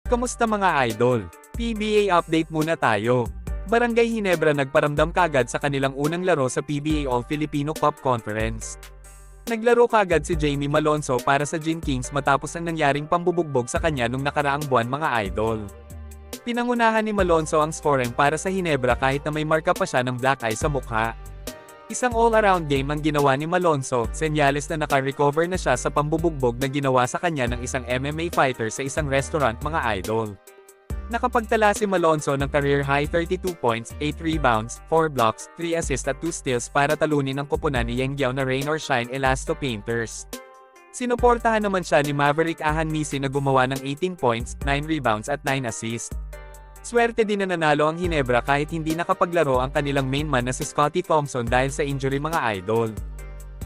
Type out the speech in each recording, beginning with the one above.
Kamusta mga idol? PBA update muna tayo. Barangay Ginebra nagparamdam kagad sa kanilang unang laro sa PBA All-Filipino Cup Conference. Naglaro kagad si Jamie Malonzo para sa Gin Kings matapos ang nangyaring pambubugbog sa kanya nung nakaraang buwan mga idol. Pinangunahan ni Malonzo ang scoring para sa Ginebra kahit na may marka pa siya ng black eye sa mukha. Isang all-around game ang ginawa ni Malonzo, senyales na naka-recover na siya sa pambubugbog na ginawa sa kanya ng isang MMA fighter sa isang restaurant mga idol. Nakapagtala si Malonzo ng career-high 32 points, 8 rebounds, 4 blocks, 3 assists at 2 steals para talunin ang koponan ni Yengyao na Rain or Shine Elasto Painters. Sinuportahan naman siya ni Maverick Ahanmisi na gumawa ng 18 points, 9 rebounds at 9 assists. Swerte din na nanalo ang Ginebra kahit hindi nakapaglaro ang kanilang main man na si Scottie Thompson dahil sa injury mga idol.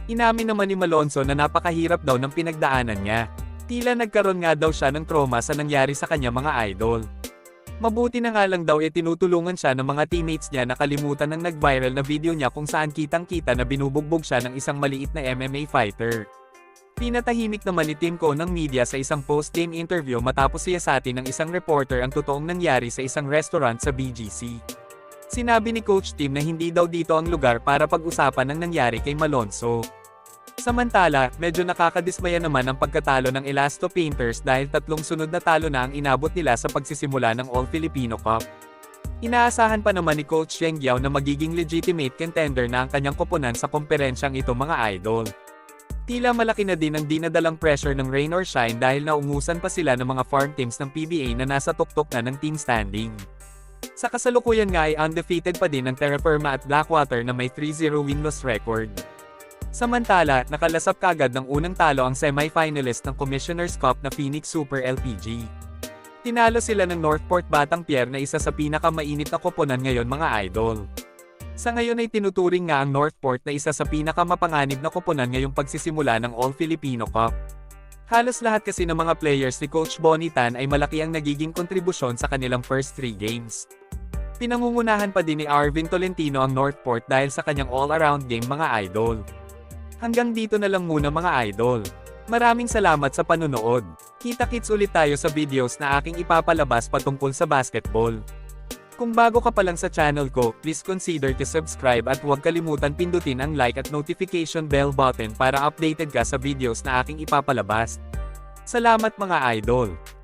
Inamin naman ni Malonzo na napakahirap daw ng pinagdaanan niya. Tila nagkaroon nga daw siya ng trauma sa nangyari sa kanya mga idol. Mabuti na nga lang daw tinutulungan siya ng mga teammates niya na kalimutan ng nag-viral na video niya kung saan kitang-kita na binubugbog siya ng isang maliit na MMA fighter. Pinatahimik naman ni Tim Ko ng media sa isang post-game interview matapos siyasatin ng isang reporter ang totoong nangyari sa isang restaurant sa BGC. Sinabi ni Coach Tim na hindi daw dito ang lugar para pag-usapan ang nangyari kay Malonzo. Samantala, medyo nakakadismaya naman ang pagkatalo ng Elasto Painters dahil 3 sunod na talo na ang inabot nila sa pagsisimula ng All-Filipino Cup. Inaasahan pa naman ni Coach Yengyao na magiging legitimate contender na ang kanyang koponan sa komperensyang ito mga idol. Tila malaki na din ang dinadalang pressure ng Rain or Shine dahil naungusan pa sila ng mga farm teams ng PBA na nasa tuktok na ng team standing. Sa kasalukuyan nga ay undefeated pa din ang Terra Firma at Blackwater na may 3-0 win-loss record. Samantala, nakalasap kagad ng unang talo ang semi-finalist ng Commissioner's Cup na Phoenix Super LPG. Tinalo sila ng Northport Batang-Pierre na isa sa pinakamainit na koponan ngayon mga idol. Sa ngayon ay tinuturing nga ang Northport na isa sa pinakamapanganib na koponan ngayong pagsisimula ng All-Filipino Cup. Halos lahat kasi ng mga players ni Coach Bonnie Tan ay malaki ang nagiging kontribusyon sa kanilang first 3 games. Pinangungunahan pa din ni Arvin Tolentino ang Northport dahil sa kanyang all-around game mga idol. Hanggang dito na lang muna mga idol. Maraming salamat sa panunood. Kita-kits ulit tayo sa videos na aking ipapalabas patungkol sa basketball. Kung bago ka pa lang sa channel ko, please consider to subscribe at huwag kalimutan pindutin ang like at notification bell button para updated ka sa videos na aking ipapalabas. Salamat mga idol!